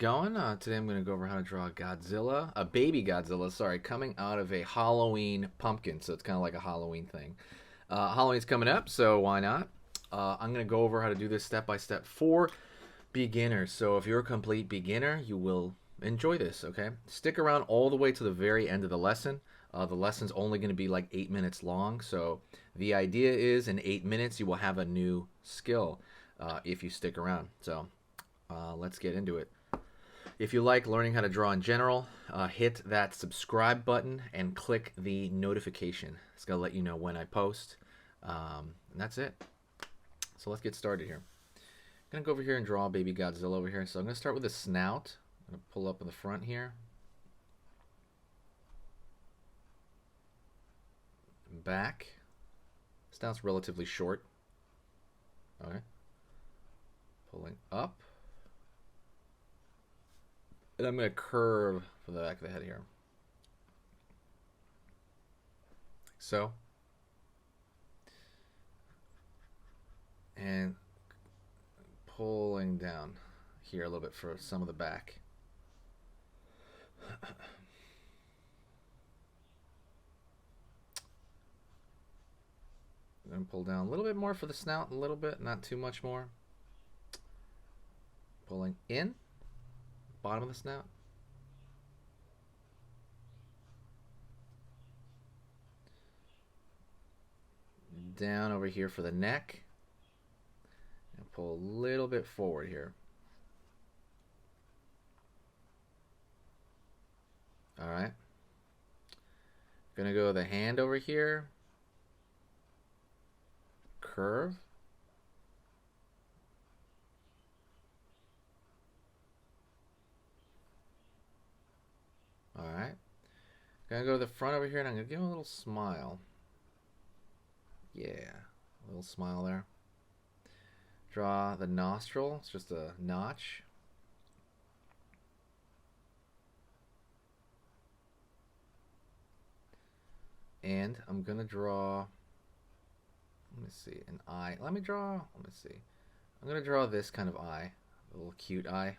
going? Today I'm going to go over how to draw Godzilla, a baby Godzilla, sorry, coming out of a Halloween pumpkin. So it's kind of like a Halloween thing. Halloween's coming up, so why not? I'm going to go over how to do this step by step for beginners. So if you're a complete beginner, you will enjoy this, okay? Stick around all the way to the very end of the lesson. The lesson's only going to be like 8 minutes long, so the idea is in 8 minutes you will have a new skill if you stick around. So let's get into it. If you like learning how to draw in general, hit that subscribe button and click the notification. It's going to let you know when I post. And that's it. So let's get started here. I'm going to go over here and draw baby Godzilla over here. So I'm going to start with a snout. I'm going to pull up in the front here. Back. Snout's relatively short. Okay. Pulling up. And I'm going to curve for the back of the head here. Like so. And pulling down here a little bit for some of the back. Then pull down a little bit more for the snout, a little bit, not too much more. Pulling in, bottom of the snout. Down over here for the neck. And pull a little bit forward here. Alright. Gonna go the hand over here. Curve. Alright. Gonna go to the front over here and I'm gonna give him a little smile. Yeah, a little smile there. Draw the nostril, it's just a notch. And I'm gonna draw, let me see, an eye. Let me see. I'm gonna draw this kind of eye, a little cute eye.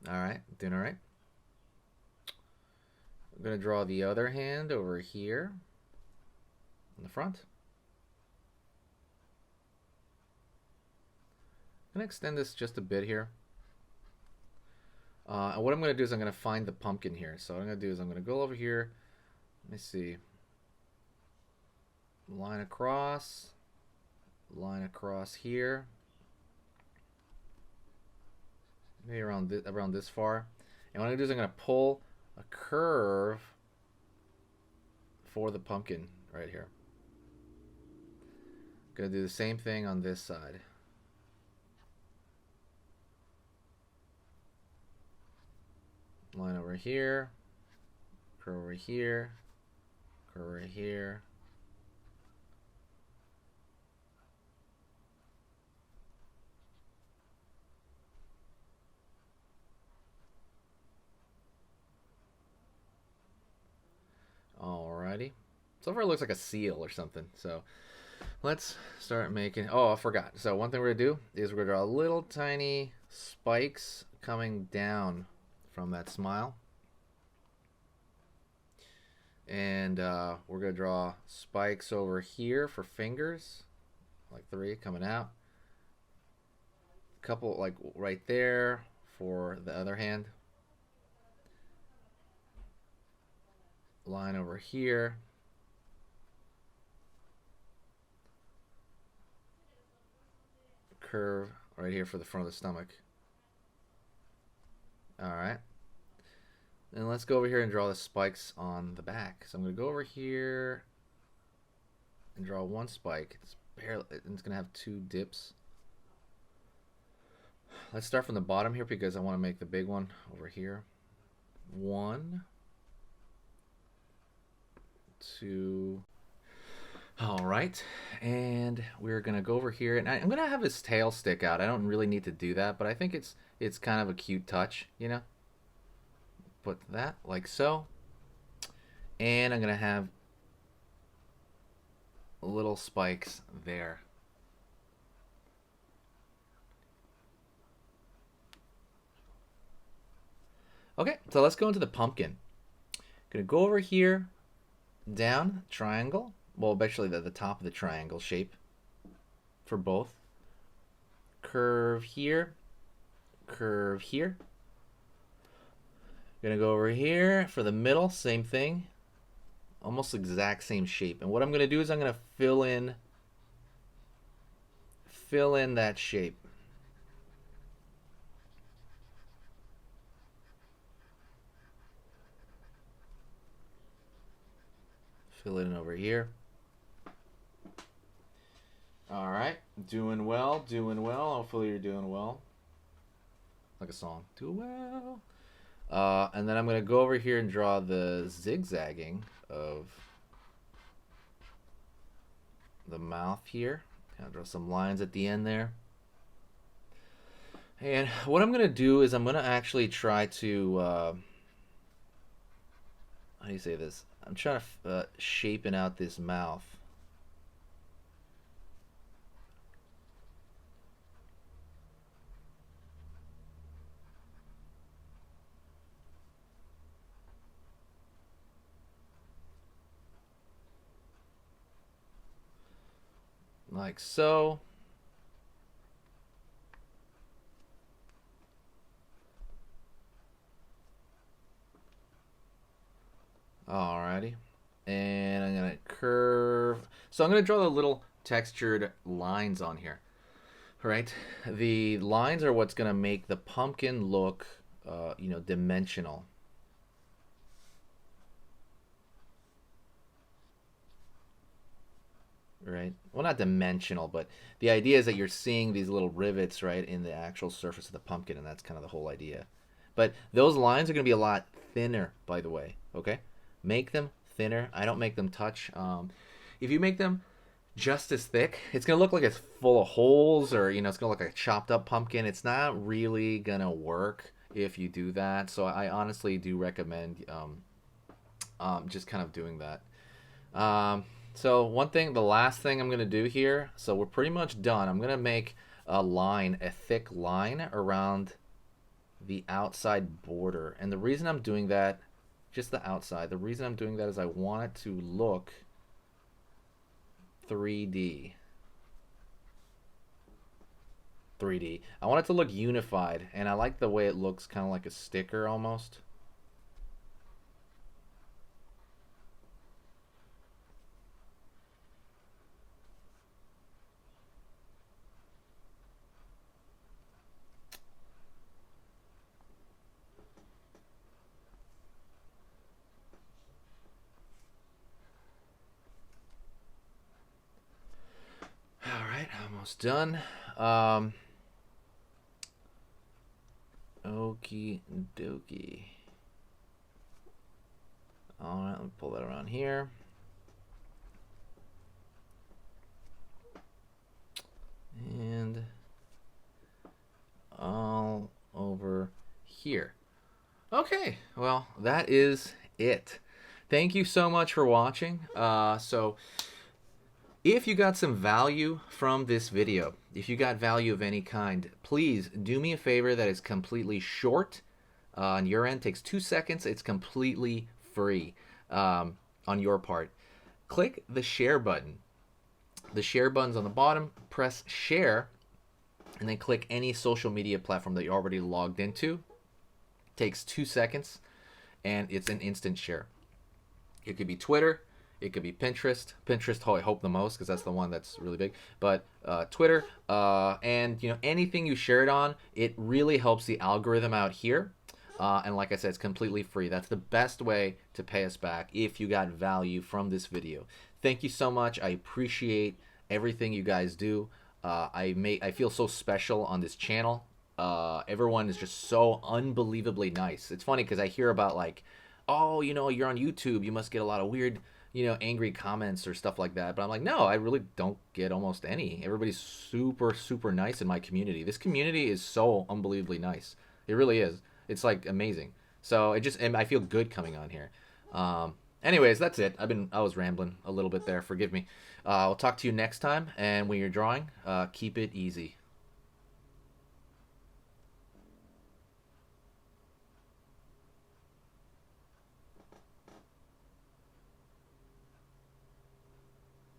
Alright, doing alright. I'm going to draw the other hand over here in the front. I'm going to extend this just a bit here. And what I'm going to do is I'm going to find the pumpkin here. So what I'm going to do is I'm going to go over here. Let me see. Line across here. Maybe around this far. And what I'm going to do is I'm going to pull a curve for the pumpkin right here. Gonna do the same thing on this side. Line over here, curve over here, curve over here. Alrighty. So far it looks like a seal or something. So let's start making, oh, I forgot. So one thing we're gonna do is we're gonna draw little tiny spikes coming down from that smile. And we're gonna draw spikes over here for fingers, like 3 coming out. A couple like right there for the other hand. Line over here. Curve right here for the front of the stomach. Alright. And let's go over here and draw the spikes on the back. So I'm going to go over here and draw one spike. It's going to have 2 dips. Let's start from the bottom here because I want to make the big one over here. 1, 2. All right, and we're gonna go over here, and I'm gonna have his tail stick out. I don't really need to do that, but I think it's kind of a cute touch, you know. Put that like so, and I'm gonna have little spikes there. Okay, so let's go into the pumpkin. Gonna go over here, down, triangle. Well, eventually the top of the triangle shape for both. Curve here, curve here. Gonna go over here for the middle, same thing. Almost exact same shape. And what I'm gonna do is I'm gonna fill in that shape. Fill it in over here. All right, doing well, doing well. Hopefully you're doing well. Like a song. Do well. And then I'm going to go over here and draw the zigzagging of the mouth here. I'll draw some lines at the end there. And what I'm going to do is I'm going to actually try to, how do you say this? I'm trying to shapen out this mouth. Like so. Alrighty. And I'm going to curve. So I'm going to draw the little textured lines on here. Right? The lines are what's going to make the pumpkin look, dimensional. Right? Well, not dimensional, but the idea is that you're seeing these little rivets, right, in the actual surface of the pumpkin, and that's kind of the whole idea. But those lines are going to be a lot thinner, by the way, okay? Make them thinner. I don't make them touch. If you make them just as thick, it's going to look like it's full of holes, or, it's going to look like a chopped up pumpkin. It's not really going to work if you do that. So I honestly do recommend just kind of doing that. So the last thing I'm going to do here, so we're pretty much done. I'm going to make a thick line around the outside border. And the reason I'm doing that, just the outside, the reason I'm doing that is I want it to look 3D. I want it to look unified, and I like the way it looks, kind of like a sticker almost. Almost done. Okie dokie. Alright, let me pull that around here. And all over here. Okay, well, that is it. Thank you so much for watching. If you got some value from this video, if you got value of any kind, please do me a favor that is completely short on your end. Takes 2 seconds. It's completely free on your part. Click the share button. The share button's on the bottom. Press share, and then click any social media platform that you're already logged into. Takes 2 seconds, and it's an instant share. It could be Twitter. It could be Pinterest. Pinterest, I hope the most, because that's the one that's really big. But Twitter, and anything you share it on, it really helps the algorithm out here. And like I said, it's completely free. That's the best way to pay us back if you got value from this video. Thank you so much. I appreciate everything you guys do. I feel so special on this channel. Everyone is just so unbelievably nice. It's funny because I hear about like, oh, you're on YouTube, you must get a lot of weird, angry comments or stuff like that. But I'm like, no, I really don't get almost any. Everybody's super, super nice in my community. This community is so unbelievably nice. It really is. It's like amazing. So I feel good coming on here. Anyways, that's it. I was rambling a little bit there. Forgive me. I'll talk to you next time. And when you're drawing, keep it easy.